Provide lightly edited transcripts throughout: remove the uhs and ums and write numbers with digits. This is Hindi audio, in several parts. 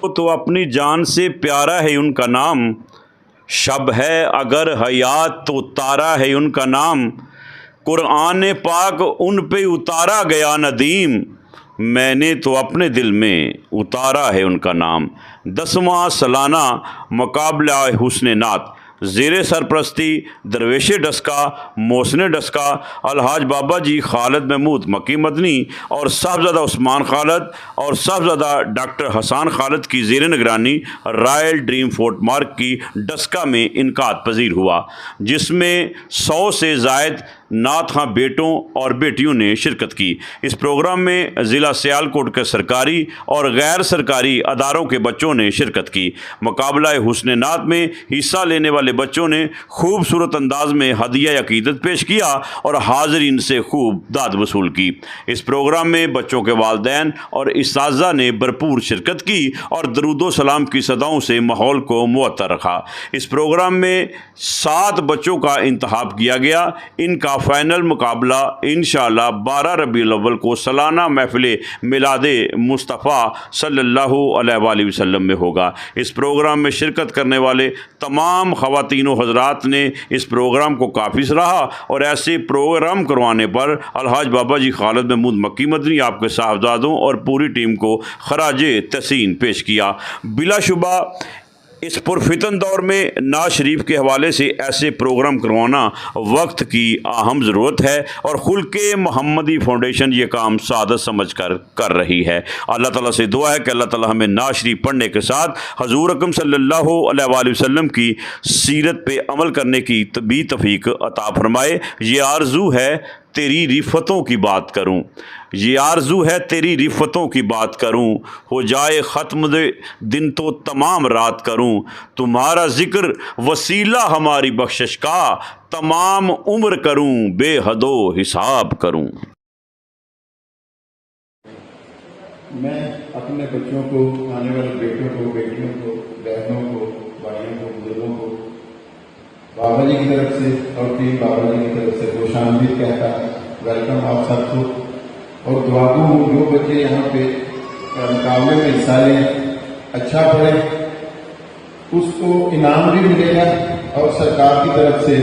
तो अपनी जान से प्यारा है उनका नाम, शब है अगर हयात तो तारा है उनका नाम। कुरान पाक उन पे उतारा गया नदीम, मैंने तो अपने दिल में उतारा है उनका नाम। 10वां सालाना मुकाबला हुस्न नात ज़ेरे सरप्रस्ती दरवेश डस्का, मोहसिन डस्का, अलहाज बाबा जी खालिद महमूद मक्की मदनी और साहबजादा उस्मान खालिद और साहबजादा डॉक्टर हसन खालिद की ज़ेर निगरानी रॉयल ड्रीम फोर्ट मार्क की डस्का में इनकाद पजीर हुआ, जिसमें 100 से ज़ायद नात खां बेटों और बेटियों ने शिरकत की। इस प्रोग्राम में ज़िला सियालकोट के सरकारी और गैर सरकारी अदारों के बच्चों ने शिरकत की। मुकाबला हुस्न नात में हिस्सा लेने वाले बच्चों ने खूबसूरत अंदाज में हदिया अकीदत पेश किया और हाज़रीन से खूब दाद वसूल की। इस प्रोग्राम में बच्चों के वालिदैन और इस्ताज़ा ने भरपूर शिरकत की और दरूदो सलाम की सदाओं से माहौल को मुअत्तर रखा। इस प्रोग्राम में 7 बच्चों का इंतखाब किया गया। इनका फ़ाइनल मुकाबला इंशाअल्लाह 12 रबीउल अव्वल को सालाना महफ़िल मिलादे मुस्तफ़ा सल्लल्लाहु अलैहि वसल्लम में होगा। इस प्रोग्राम में शिरकत करने वाले तमाम ख़वातीनो हज़रात ने इस प्रोग्राम को काफ़ी सराहा और ऐसे प्रोग्राम करवाने पर अलहाज बाबा जी खालिद महमूद मक्की मदनी आपके साहबजादों और पूरी टीम को खराजे तहसीन पेश किया। बिलाशुबा इस पुरफितन दौर में नाज शरीफ के हवाले से ऐसे प्रोग्राम करवाना वक्त की अहम ज़रूरत है और खुल्के मोहम्मदी फाउंडेशन ये काम सादत समझ कर रही है। अल्लाह ताला से दुआ है कि अल्लाह ताला हमें नाज शरीफ पढ़ने के साथ हजूर अकरम सल्लल्लाहु अलैहि वसल्लम की सीरत पे अमल करने की भी तौफीक अता फरमाए। ये आरजू है तेरी रिफ़तों की बात करूं, ये आरजू है तेरी रिफ़तों की बात करूं, हो जाए ख़त्म दिन तो तमाम रात करूं, तुम्हारा ज़िक्र वसीला हमारी बख्शिश का, तमाम उम्र करूं बेहदो हिसाब करूं। मैं अपने बच्चों को, आने वाले बेटों को, बेटियों को, बहनों को, भाइयों को, बुजुर्गों को बाबा जी की तरफ से और टीम बाबा जी की तरफ से खुशामदीद कहता, वेलकम आप सबको। और दुआगो हूँ जो बच्चे यहाँ पे मुकाबले में हिस्सा लें, अच्छा पढ़ें, उसको इनाम भी मिलेगा और सरकार की तरफ से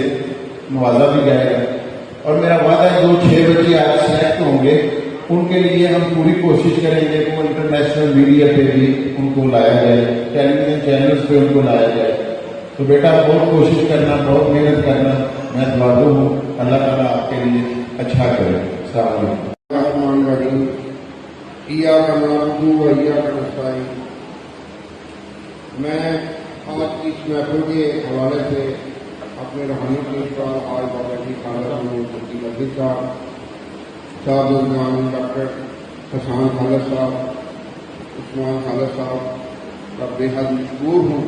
मुआवजा भी जाएगा। और मेरा वादा है जो 6 बच्चे आज सेलेक्ट होंगे उनके लिए हम पूरी कोशिश करेंगे कि वो इंटरनेशनल मीडिया पे भी उनको लाया जाए, टेलीविजन चैनल्स पे उनको लाया जाए। तो बेटा बहुत कोशिश करना, बहुत मेहनत करना, मैं दुआगो हूँ, अल्लाह ताला आपके लिए अच्छा करे। मैं आज की इस महफिल के हवाले से अपने रूहानी पेशवा आज बाबा जी खालिद साहब, साहब डॉक्टर हसन खालिद साहब, उस्मान खालिद साहब का बेहद मशहूर हूँ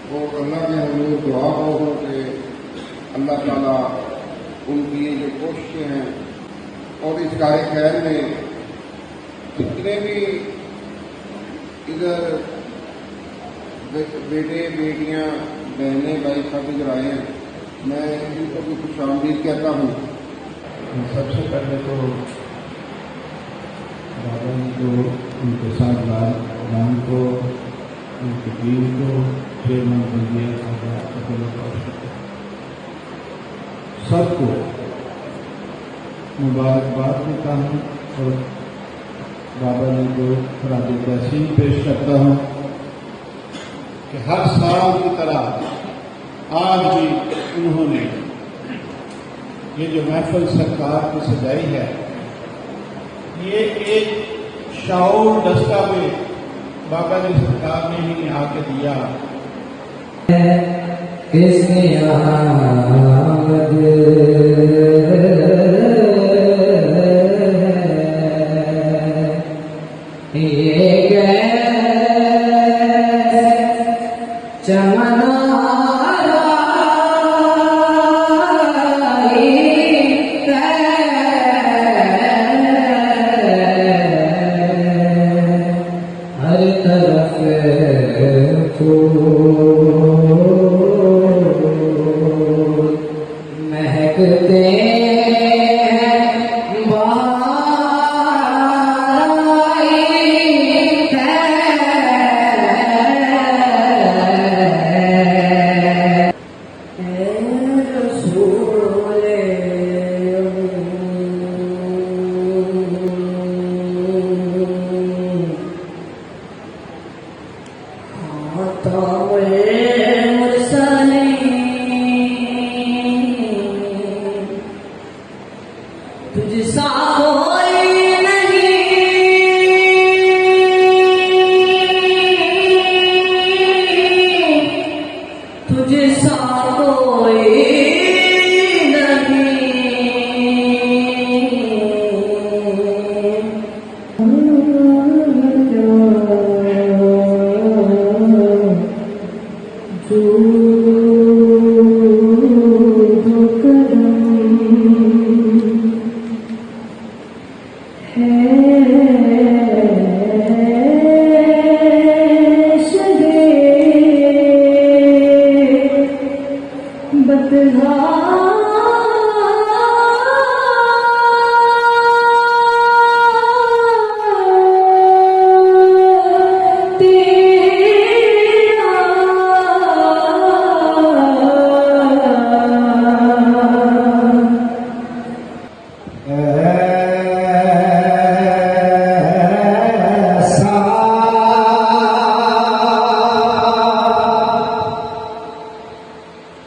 और अल्लाह के हजूर दुआ हो कि अल्लाह ताला उनकी ये जो कोशिशें हैं और इस कार्य खैर में जितने भी इधर बेटे बेटियां बहनें भाई सब इधर आए हैं, मैं इनको भी खुशामदीद कहता हूँ। सबसे पहले तो बाबा जी को, उनके साथ राम को, उनकी टीम को, चेयरमैन बंदिया सबको मुबारकबाद देता हूँ और बाबा जी को खराज तहसीन पेश करता हूँ कि हर साल की तरह आज भी उन्होंने ये जो महफिल सरकार की सजाई है, ये एक शाऊर दस्ता में बाबा जी सरकार ने ही आके दिया। किसने हर तरफ महकते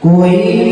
कोई